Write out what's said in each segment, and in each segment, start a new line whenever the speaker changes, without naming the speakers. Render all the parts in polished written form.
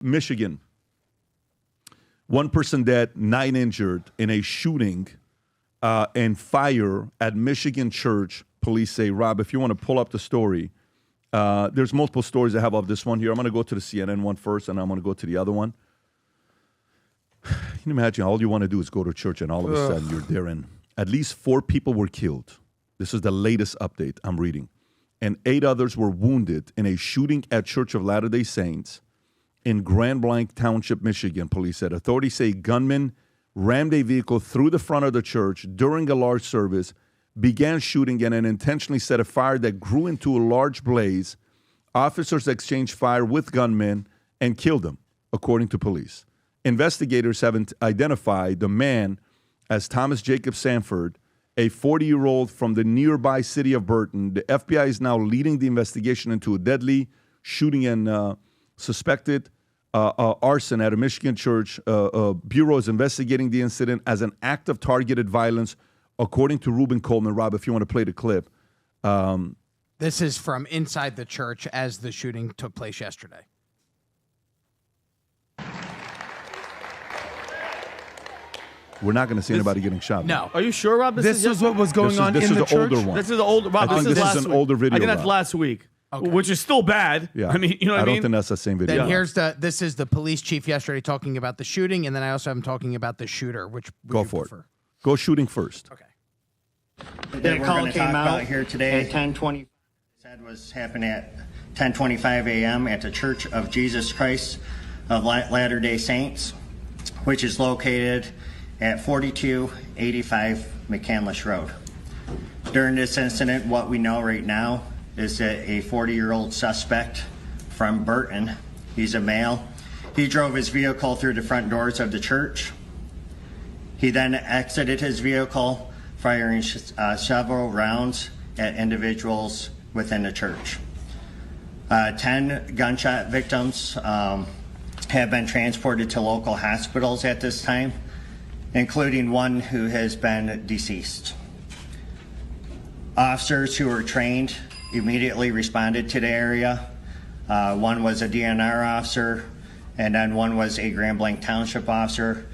Michigan. 1 person dead, 9 injured in a shooting and fire at Michigan church. Police say, Rob, if you want to pull up the story, there's multiple stories I have of this one here. I'm going to go to the CNN one first, and I'm going to go to the other one. Can you imagine all you want to do is go to church, and all of a sudden you're there, and at least 4 people were killed. This is the latest update I'm reading. And 8 others were wounded in a shooting at Church of Latter-day Saints in Grand Blanc Township, Michigan, police said. Authorities say gunmen rammed a vehicle through the front of the church during a large service, began shooting, and then intentionally set a fire that grew into a large blaze. Officers exchanged fire with gunmen and killed them, according to police. Investigators haven't identified the man as Thomas Jacob Sanford, a 40-year-old from the nearby city of Burton. The FBI is now leading the investigation into a deadly shooting and suspected arson at a Michigan church. Bureau is investigating the incident as an act of targeted violence, according to Reuben Coleman. Rob, if you want to play the clip.
This is from inside the church as the shooting took place yesterday.
We're not going to see anybody getting shot.
No.
Are you sure, Rob?
This is what was going on in the church?
This is the older one.
This is the older. Rob,
I think this is an older video.
I think that's
Rob.
last week, which is still bad.
Yeah.
I mean, you know what I mean?
I don't think that's the same video.
Then this is the police chief yesterday talking about the shooting, and then I also am talking about the shooter. Which would
Go
you
for
prefer?
it. Go shooting first.
Okay.
The call came out here today at 10:20. Said was happened at 10:25 a.m. at the Church of Jesus Christ of Latter-day Saints, which is located at 4285 McCandless Road. During this incident, what we know right now is that a 40-year-old suspect from Burton, he's a male, he drove his vehicle through the front doors of the church. He then exited his vehicle, firing several rounds at individuals within the church. 10 gunshot victims have been transported to local hospitals at this time, including one who has been deceased. Officers who were trained immediately responded to the area. One was a DNR officer, and then one was a Grand Blanc Township officer,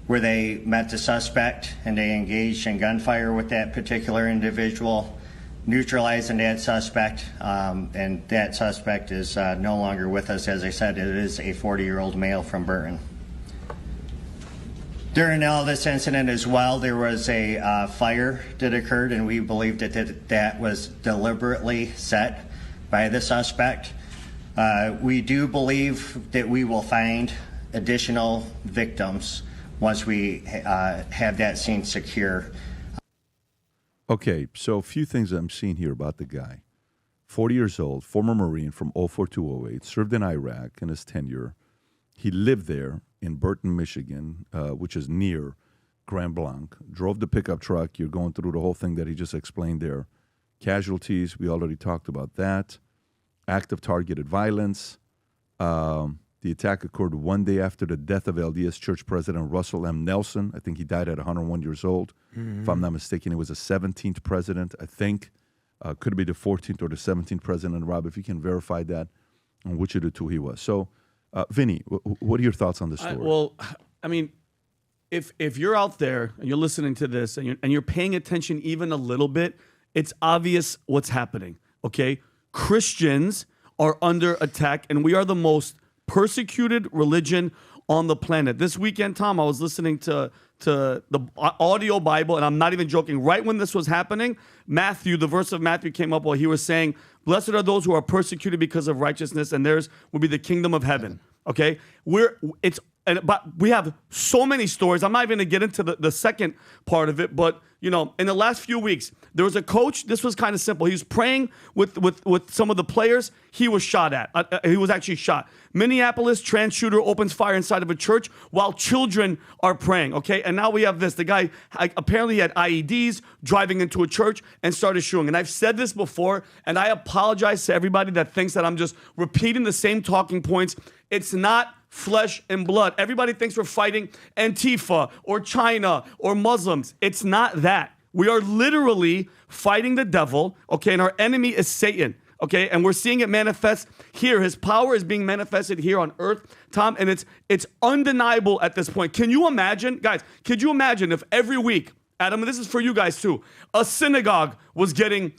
where they met the suspect and they engaged in gunfire with that particular individual, neutralizing that suspect, and that suspect is no longer with us. As I said, it is a 40-year-old male from Burton. During all this incident as well, there was a fire that occurred, and we believe that was deliberately set by the suspect. We do believe that we will find additional victims once we have that scene secure.
Okay, so a few things I'm seeing here about the guy. 40 years old, former Marine from 04 to 08, served in Iraq in his tenure. He lived there in Burton, Michigan, which is near Grand Blanc. Drove the pickup truck. You're going through the whole thing that he just explained there. Casualties, we already talked about that. Act of targeted violence. The attack occurred 1 day after the death of LDS Church President Russell M. Nelson. I think he died at 101 years old. Mm-hmm. If I'm not mistaken, he was the 17th president, I think. Could be the 14th or the 17th president. Rob, if you can verify that, on which of the two he was. So, Vinny, what are your thoughts on this story?
Well, I mean, if you're out there and you're listening to this and you're paying attention even a little bit, it's obvious what's happening, okay? Christians are under attack, and we are the most persecuted religion on the planet. This weekend, Tom, I was listening to the audio Bible, and I'm not even joking. Right when this was happening, Matthew, the verse of Matthew came up while he was saying, "Blessed are those who are persecuted because of righteousness, and theirs will be the kingdom of heaven." Okay, but we have so many stories. I'm not even going to get into the second part of it, but you know, in the last few weeks, there was a coach. This was kind of simple. He was praying with some of the players. He was shot at. He was actually shot. Minneapolis, trans shooter opens fire inside of a church while children are praying. Okay, and now we have this. The guy apparently had IEDs, driving into a church and started shooting. And I've said this before, and I apologize to everybody that thinks that I'm just repeating the same talking points. It's not flesh and blood. Everybody thinks we're fighting Antifa or China or Muslims. It's not that. We are literally fighting the devil, okay, and our enemy is Satan, okay? And we're seeing it manifest here. His power is being manifested here on earth, Tom, and it's undeniable at this point. Can you imagine, guys, could you imagine if every week, Adam, and this is for you guys too, a synagogue was getting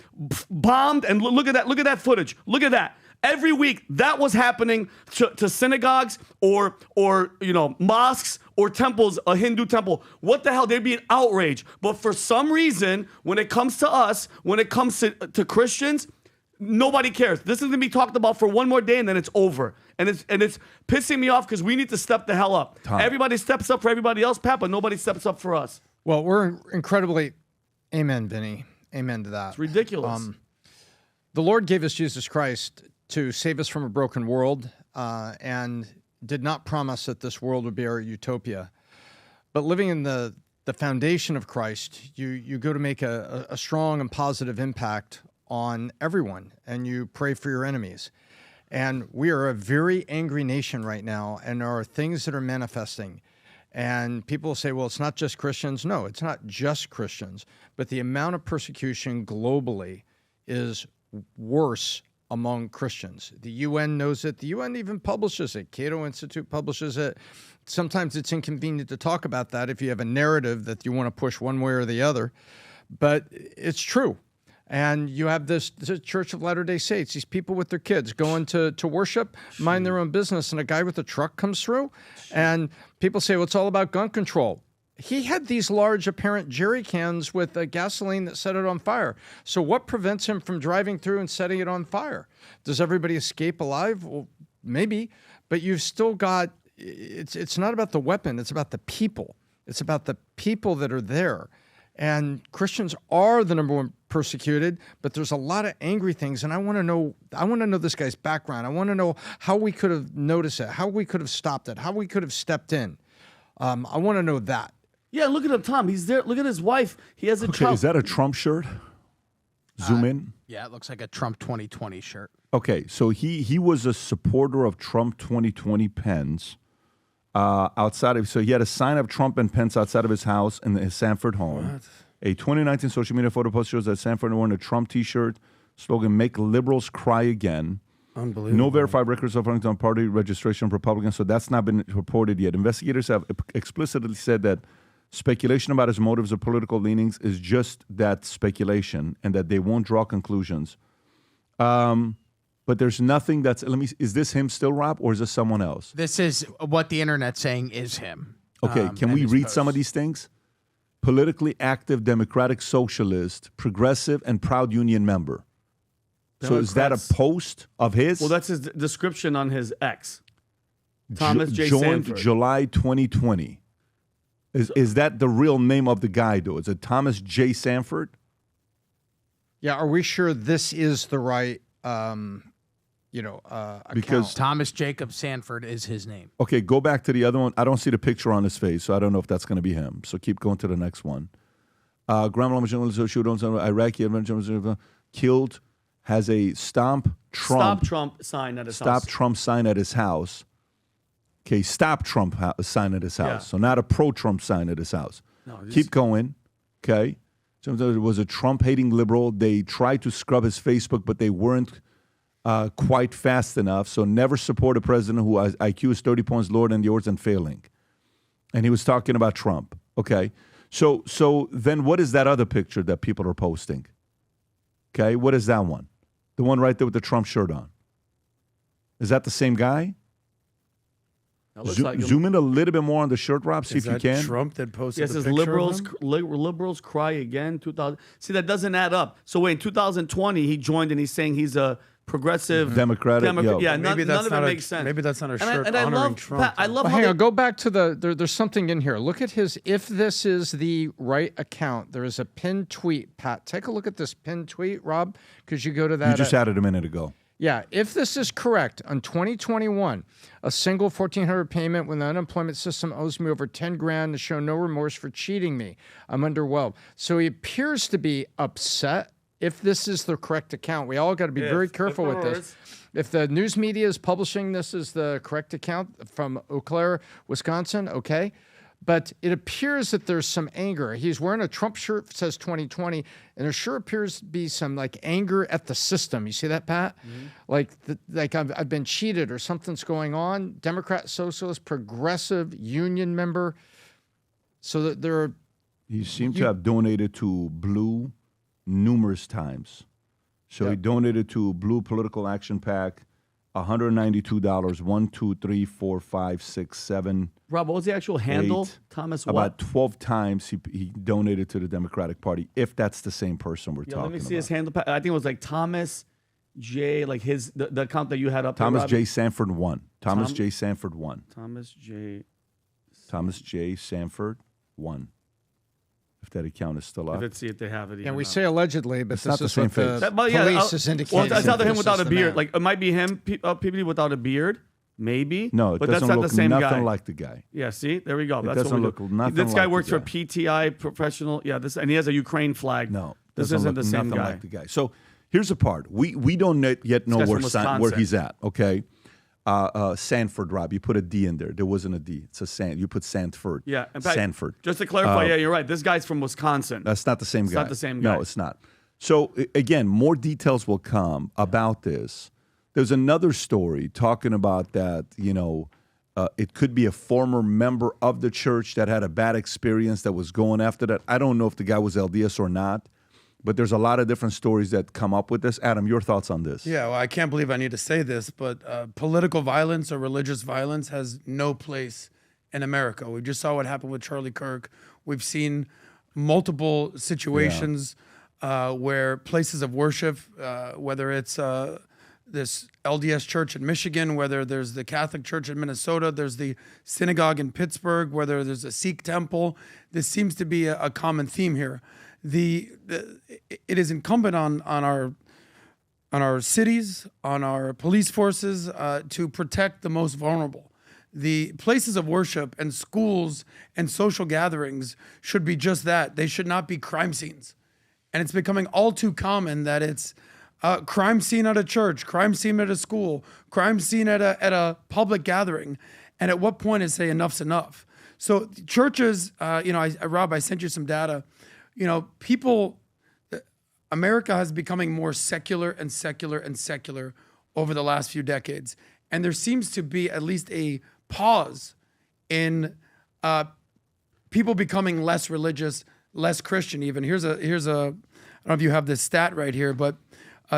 bombed, and look at that footage. Look at that. Every week that was happening to synagogues or mosques or temples, a Hindu temple. What the hell? There'd be an outrage. But for some reason, when it comes to us, when it comes to Christians, nobody cares. This is gonna be talked about for one more day and then it's over. And it's pissing me off because we need to step the hell up.
Tom.
Everybody steps up for everybody else, Pat, but nobody steps up for us.
Well, we're incredibly, amen, Vinny. Amen to that.
It's ridiculous.
The Lord gave us Jesus Christ to save us from a broken world, and did not promise that this world would be our utopia. But living in the foundation of Christ, you go to make a strong and positive impact on everyone, and you pray for your enemies. And we are a very angry nation right now, and there are things that are manifesting. And people say, well, it's not just Christians. No, it's not just Christians. But the amount of persecution globally is worse among Christians. The UN knows it. The UN even publishes it. Cato Institute publishes it. Sometimes it's inconvenient to talk about that if you have a narrative that you want to push one way or the other. But it's true. And you have this Church of Latter-day Saints, these people with their kids going to worship, mind their own business, and a guy with a truck comes through, and people say, well, it's all about gun control. He had these large apparent jerry cans with gasoline that set it on fire. So what prevents him from driving through and setting it on fire? Does everybody escape alive? Well, maybe, but you've still got, it's not about the weapon, it's about the people. It's about the people that are there. And Christians are the number one persecuted, but there's a lot of angry things. And I want to know this guy's background. I want to know how we could have noticed it, how we could have stopped it, how we could have stepped in. I want to know that.
Yeah, look at him, Tom. He's there. Look at his wife. He has a child.
Is that a Trump shirt? Zoom in.
Yeah, it looks like a Trump 2020 shirt.
Okay, so he was a supporter of Trump 2020 pens. So he had a sign of Trump and Pence outside of his house in his Sanford home.
What?
A 2019 social media photo post shows that Sanford wearing a Trump T-shirt, slogan "Make liberals cry again."
Unbelievable.
No verified records of on party registration of Republicans, so that's not been reported yet. Investigators have explicitly said that speculation about his motives or political leanings is just that speculation, and that they won't draw conclusions. But there's nothing that's. Is this him still, Rob, or is this someone else?
This is what the internet's saying is him.
Okay, can we read some of these things? Politically active, democratic socialist, progressive, and proud union member. So is that a post of his?
Well, that's his description on his ex. Thomas J.
Joined
Sanford.
July 2020. Is that the real name of the guy, though? Is it Thomas J. Sanford?
Yeah, are we sure this is the right,
Because
Thomas Jacob Sanford is his name.
Okay, go back to the other one. I don't see the picture on his face, so I don't know if that's going to be him. So keep going to the next one. Grandma Iraqi killed, has a Stop Trump
sign at his house.
Stop Trump sign at his house. Okay, Stop Trump sign at his house.
Yeah.
So not a pro-Trump sign at his house.
No,
keep going. Okay. So it was a Trump-hating liberal. They tried to scrub his Facebook, but they weren't quite fast enough. So never support a president who has IQ is 30 points lower than yours and failing. And he was talking about Trump. Okay. So then what is that other picture that people are posting? Okay. What is that one? The one right there with the Trump shirt on. Is that the same guy? Zoom in a little bit more on the shirt, Rob. See if you can.
Trump that posted
Yes,
the
says
picture of him?
liberals cry again. 2000. See, that doesn't add up. So wait, in 2020, he joined and he's saying he's a progressive
Democratic.
Yeah,
Maybe
none
that's
of it
not
makes sense.
Maybe that's not a
And
shirt
I
honoring
love,
Trump.
Pat, I love
Well,
how
hang
they,
on, go back to there's something in here. Look at his, if this is the right account, there is a pinned tweet. Pat, take a look at this pinned tweet, Rob, because you go to that.
You just had it a minute ago.
Yeah, if this is correct, on 2021, a single $1,400 payment when the unemployment system owes me over 10 grand to show no remorse for cheating me. I'm underwhelmed. So he appears to be upset if this is the correct account. We all got to be very careful with this. If the news media is publishing this as the correct account from Eau Claire, Wisconsin, okay. But it appears that there's some anger. He's wearing a Trump shirt that says 2020, and there sure appears to be some like anger at the system. You see that, Pat? Like I've been cheated or something's going on. Democrat, socialist, progressive, union member. So that there are.
He seemed to have donated to Blue numerous times. So he donated to Blue Political Action PAC $192. 1, 2, 3, 4, 5, 6, 7.
Rob, what was the actual handle?
8.
Thomas what?
About 12 times he donated to the Democratic Party, if that's the same person we're talking about.
Let me see his handle. I think it was like Thomas J, like the account that you had up there,
Thomas
Rob.
J. Sanford 1. Thomas J. Sanford 1.
Thomas J.
Sanford 1. If that account is still up.
Let's see if they have it.
And we say allegedly, but
It's
this
not the
is
same
what the
face.
police is indicating.
Well, it's either him
This
without
is
a
the
beard.
man.
Like it might be him, people without a beard, maybe.
No, it
but
doesn't
that's not
look
the same
nothing
guy.
like the guy.
Yeah, see, there we go. That's
doesn't
what we
look
do.
nothing
This guy
like
works
the
for
guy.
PTI Professional. Yeah, and he has a Ukraine flag.
No,
this
doesn't
isn't
look
the same
nothing
guy.
like the guy. So here's the part. We don't yet know
guy's
where
from
where
Wisconsin.
he's at. Okay, Sanford, Rob. You put a D in there. There wasn't a D. It's a San. You put Sanford.
Yeah, in fact,
Sanford.
Just to clarify, yeah, you're right. This guy's from Wisconsin.
That's not the same guy.
not the same guy.
No, it's not. So again, more details will come about this. There's another story talking about that, it could be a former member of the church that had a bad experience that was going after that. I don't know if the guy was LDS or not, but there's a lot of different stories that come up with this. Adam, your thoughts on this?
Yeah, well, I can't believe I need to say this, but political violence or religious violence has no place in America. We just saw what happened with Charlie Kirk. We've seen multiple situations where places of worship, whether it's this LDS church in Michigan, whether there's the Catholic church in Minnesota, there's the synagogue in Pittsburgh, whether there's a Sikh temple. This seems to be a common theme here. It is incumbent on our cities, on our police forces to protect the most vulnerable. The places of worship and schools and social gatherings should be just that. They should not be crime scenes. And it's becoming all too common that it's crime scene at a church, crime scene at a school, crime scene at a public gathering. And at what point is say enough's enough? So churches, Rob, I sent you some data. America has becoming more secular and secular and secular over the last few decades. And there seems to be at least a pause in people becoming less religious, less Christian even. Here's a I don't know if you have this stat right here, but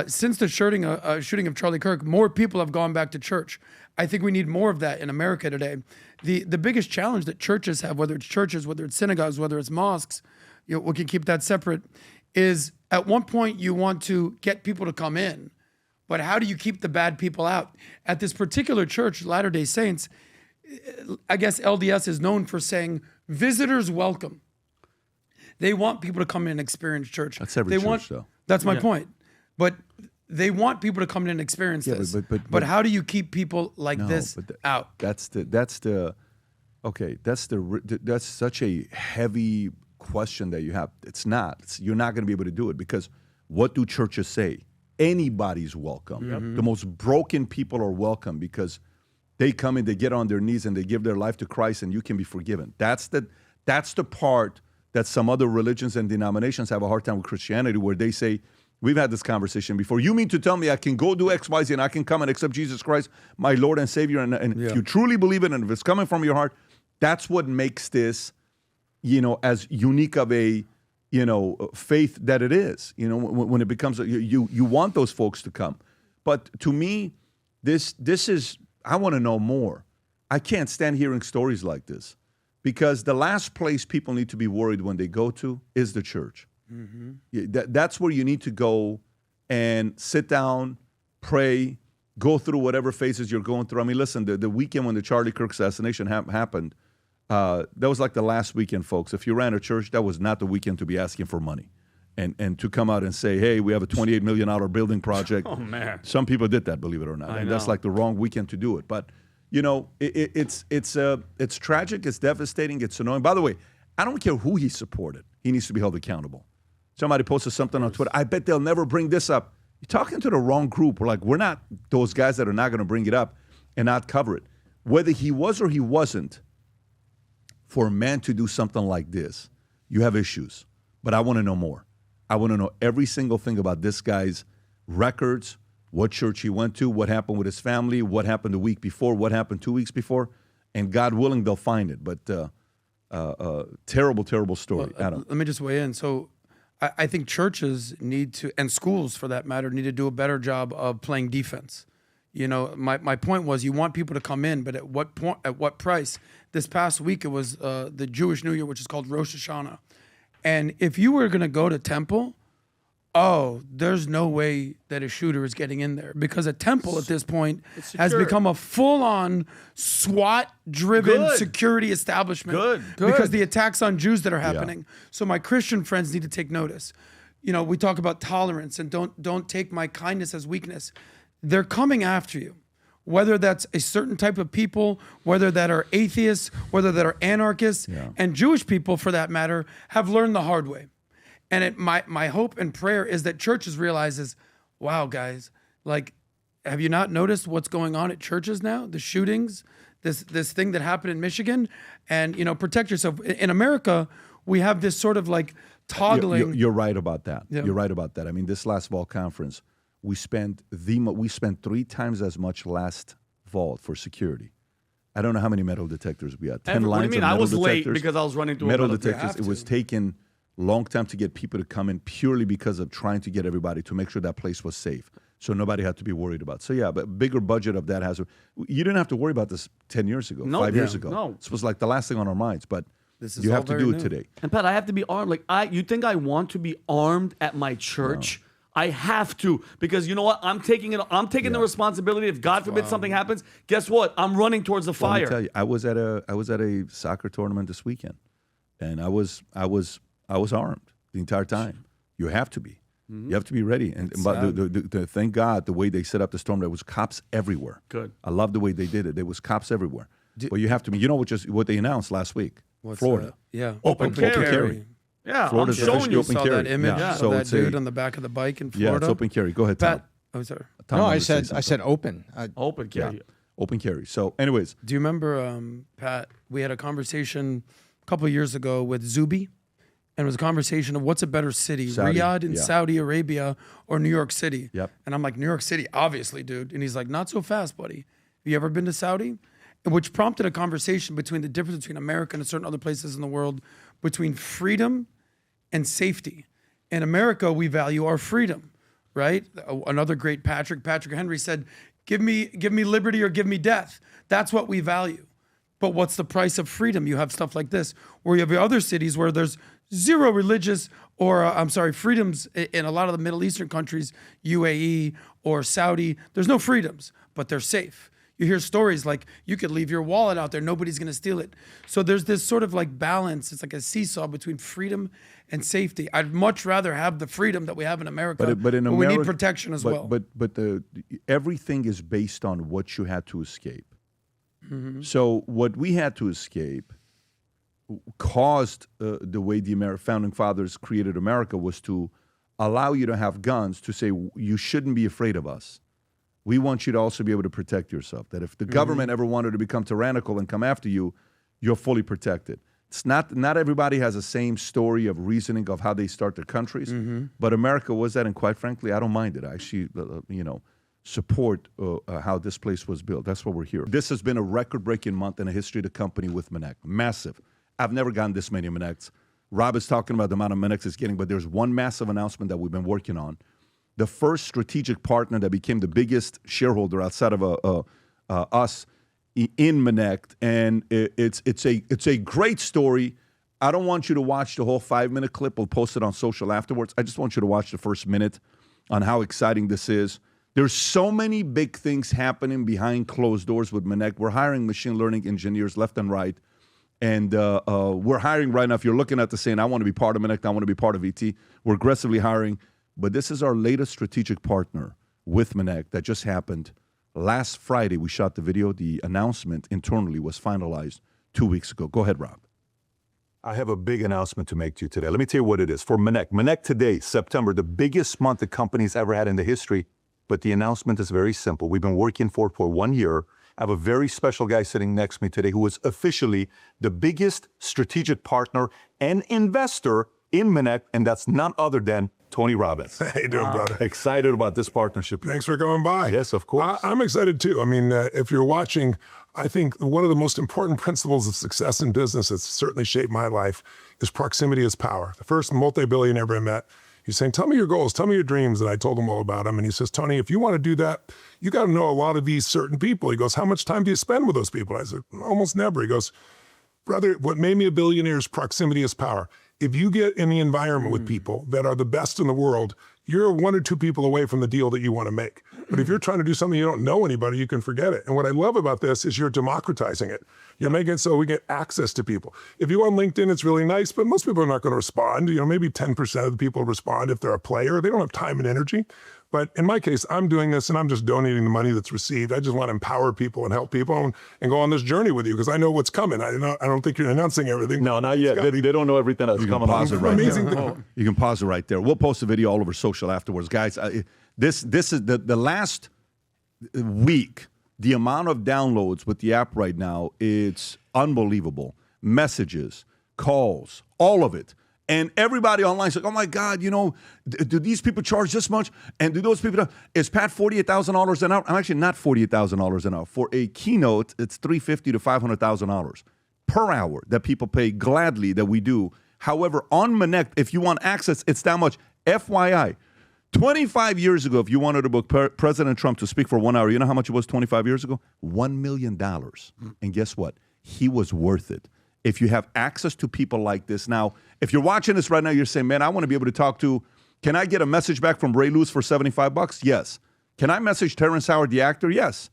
since the shooting of Charlie Kirk, more people have gone back to church. I think we need more of that in America today. The biggest challenge that churches have, whether it's churches, whether it's synagogues, whether it's mosques, we can keep that separate, is at one point you want to get people to come in, but how do you keep the bad people out? At this particular church, Latter-day Saints, I guess LDS is known for saying, visitors welcome. They want people to come in and experience church.
That's every church, though.
That's my point. But they want people to come in and experience this. But how do you keep people like this out?
That's such a heavy question that you have. It's not. You're not going to be able to do it because what do churches say? Anybody's welcome.
Mm-hmm.
The most broken people are welcome because they come in, they get on their knees, and they give their life to Christ, and you can be forgiven. That's the part that some other religions and denominations have a hard time with Christianity, where they say, we've had this conversation before. You mean to tell me I can go do X, Y, Z, and I can come and accept Jesus Christ, my Lord and Savior, and if you truly believe it, and if it's coming from your heart, that's what makes this, as unique of a, faith that it is. When it becomes, you want those folks to come. But to me, this is, I want to know more. I can't stand hearing stories like this because the last place people need to be worried when they go to is the church. Mm-hmm. That's where you need to go and sit down, pray, go through whatever phases you're going through. I mean, listen, the weekend when the Charlie Kirk assassination happened, that was like the last weekend, folks. If you ran a church, that was not the weekend to be asking for money and to come out and say, hey, we have a $28 million building project.
Oh, man.
Some people did that, believe it or not. And that's like the wrong weekend to do it. But, it's tragic. It's devastating. It's annoying. By the way, I don't care who he supported. He needs to be held accountable. Somebody posted something on Twitter. I bet they'll never bring this up. You're talking to the wrong group. We're not those guys that are not going to bring it up and not cover it. Whether he was or he wasn't, for a man to do something like this, you have issues. But I want to know more. I want to know every single thing about this guy's records, what church he went to, what happened with his family, what happened the week before, what happened 2 weeks before. And God willing, they'll find it. But terrible, terrible story. Adam.
Let me just weigh in. So I think churches need to, and schools for that matter, need to do a better job of playing defense. You know, my point was you want people to come in, but at what point, at what price? This past week, it was the Jewish New Year, which is called Rosh Hashanah. And if you were going to go to temple, there's no way that a shooter is getting in there, because a temple at this point has become a full-on SWAT-driven security establishment. Good. Because the attacks on Jews that are happening. So my Christian friends need to take notice. You know, we talk about tolerance and don't take my kindness as weakness. They're coming after you, whether that's a certain type of people, whether that are atheists, whether that are anarchists, and Jewish people, for that matter, have learned the hard way. And my hope and prayer is that churches realizes, wow, guys, like, have you not noticed what's going on at churches now? The shootings, this thing that happened in Michigan, and, you know, protect yourself. In America, we have this sort of like toggling.
You're right about that. Yeah. You're right about that. I mean, this last fall conference, we spent 3 times as much last vault for security. I don't know how many metal detectors we had. 10 lines.
What do you mean?
Of
I was
detectors.
late because I was running through
metal
a
detectors. It was taken long time to get people to come in, purely because of trying to get everybody to make sure that place was safe, so nobody had to be worried about. So yeah, but bigger budget of that has. You didn't have to worry about this 10 years ago, 5 years ago.
No,
this was like the last thing on our minds. But
this is
you have to do it today.
And Pat, I have to be armed. Like you think I want to be armed at my church? No. I have to, because you know what? I'm taking it. I'm taking the responsibility. If God forbid something happens, guess what? I'm running towards the fire.
Let me tell you, I was at a soccer tournament this weekend, and I was armed the entire time. You have to be. You have to be ready. And but thank God the way they set up the storm, there was cops everywhere.
Good.
I love the way they did it. There was cops everywhere. But you have to be. You know what they announced last week? Florida.
Open carry. Yeah,
Florida's
I'm showing you.
open
saw
carry.
that image
So
of that dude on the back of the bike in Florida.
Yeah, it's open carry. Go ahead, Tom.
Pat, oh, sorry.
Tom
No, I said open.
Open carry.
Yeah, open carry. So, anyways.
Do you remember, Pat, we had a conversation a couple of years ago with Zuby, and it was a conversation of what's a better city, Riyadh in Saudi Arabia or New York City?
Yep.
And I'm like, New York City, obviously, dude. And he's like, not so fast, buddy. Have you ever been to Saudi? Which prompted a conversation between the difference between America and certain other places in the world, between freedom and safety. In America, we value our freedom, right? Another great Patrick Henry said, give me liberty or give me death. That's what we value. But what's the price of freedom? You have stuff like this, where you have other cities where there's zero religious freedoms in a lot of the Middle Eastern countries, UAE or Saudi. There's no freedoms, but they're safe. You hear stories like you could leave your wallet out there, nobody's going to steal it. So there's this sort of like balance. It's like a seesaw between freedom and safety. I'd much rather have the freedom that we have in America, but we need protection as well.
But everything is based on what you had to escape. Mm-hmm. So what we had to escape caused the way the founding fathers created America was to allow you to have guns, to say you shouldn't be afraid of us. We want you to also be able to protect yourself. That if the government ever wanted to become tyrannical and come after you, you're fully protected. It's not everybody has the same story of reasoning of how they start their countries, but America was that, and quite frankly, I don't mind it. I actually, support how this place was built. That's why we're here. This has been a record-breaking month in the history of the company with Minnect. Massive. I've never gotten this many Minnects. Rob is talking about the amount of Minnects it's getting, but there's one massive announcement that we've been working on. The first strategic partner that became the biggest shareholder outside of us in Minnect, and it's a great story. I don't want you to watch the whole 5-minute clip. We'll post it on social afterwards. I just want you to watch the first minute on how exciting this is. There's so many big things happening behind closed doors with Minnect. We're hiring machine learning engineers left and right, and we're hiring right now. If you're looking at this saying, I want to be part of Minnect, I want to be part of ET, we're aggressively hiring. But this is our latest strategic partner with Minnect that just happened. Last Friday, we shot the video. The announcement internally was finalized 2 weeks ago. Go ahead, Rob.
I have a big announcement to make to you today. Let me tell you what it is. For Minnect. Minnect today, September, the biggest month the company's ever had in the history. But the announcement is very simple. We've been working for 1 year, I have a very special guy sitting next to me today who is officially the biggest strategic partner and investor in Minnect, and that's none other than Tony Robbins.
How you doing, brother?
Excited about this partnership.
Thanks for coming by.
Yes, of course.
I'm excited too. I mean, if you're watching, I think one of the most important principles of success in business that's certainly shaped my life is proximity is power. The first multi-billionaire I met, he's saying, tell me your goals, tell me your dreams. And I told him all about them. And he says, Tony, if you want to do that, you got to know a lot of these certain people. He goes, how much time do you spend with those people? I said, almost never. He goes, brother, what made me a billionaire is proximity is power. If you get in the environment with people that are the best in the world, you're 1 or 2 people away from the deal that you want to make. But if you're trying to do something you don't know anybody, you can forget it. And what I love about this is you're democratizing it. You're making it so we get access to people. If you on LinkedIn, it's really nice, but most people are not going to respond. You know, maybe 10% of the people respond if they're a player. They don't have time and energy. But in my case, I'm doing this and I'm just donating the money that's received. I just want to empower people and help people and go on this journey with you because I know what's coming. I don't think you're announcing everything.
No, not yet. They don't know everything that's coming
pause
on.
it right
Amazing
there. You can pause it right there. We'll post a video all over social afterwards. Guys, this is the last week, the amount of downloads with the app right now, it's unbelievable. Messages, calls, all of it. And everybody online is like, oh my God, you know, do these people charge this much? And do those people, is Pat $48,000 an hour? I'm actually not $48,000 an hour. For a keynote, it's $350,000 to $500,000 per hour that people pay gladly that we do. However, on Minnect, if you want access, it's that much. FYI, 25 years ago, if you wanted to book President Trump to speak for 1 hour, you know how much it was 25 years ago? $1 million. And guess what? He was worth it. If you have access to people like this. Now, if you're watching this right now, you're saying, man, I want to be able to talk to, can I get a message back from Ray Lewis for $75? Yes. Can I message Terrence Howard, the actor? Yes.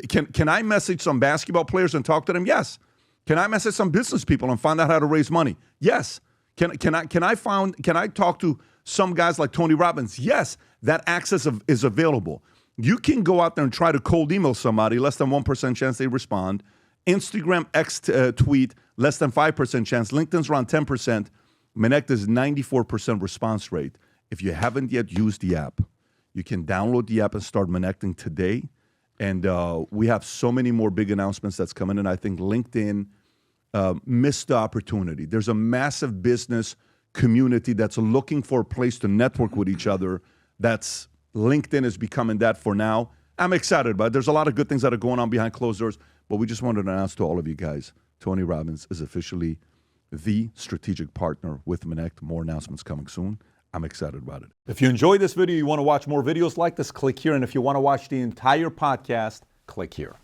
Can I message some basketball players and talk to them? Yes. Can I message some business people and find out how to raise money? Yes. Can I talk to some guys like Tony Robbins? Yes. That access is available. You can go out there and try to cold email somebody, less than 1% chance they respond. Instagram X tweet, less than 5% chance. LinkedIn's around 10%. Minnect is 94% response rate. If you haven't yet used the app, you can download the app and start Minnecting today. And we have so many more big announcements that's coming in. I think LinkedIn missed the opportunity. There's a massive business community that's looking for a place to network with each other. That's LinkedIn is becoming that for now. I'm excited about it. There's a lot of good things that are going on behind closed doors. But we just wanted to announce to all of you guys, Tony Robbins is officially the strategic partner with Minnect. More announcements coming soon. I'm excited about it.
If you enjoyed this video, you want to watch more videos like this, click here. And if you want to watch the entire podcast, click here.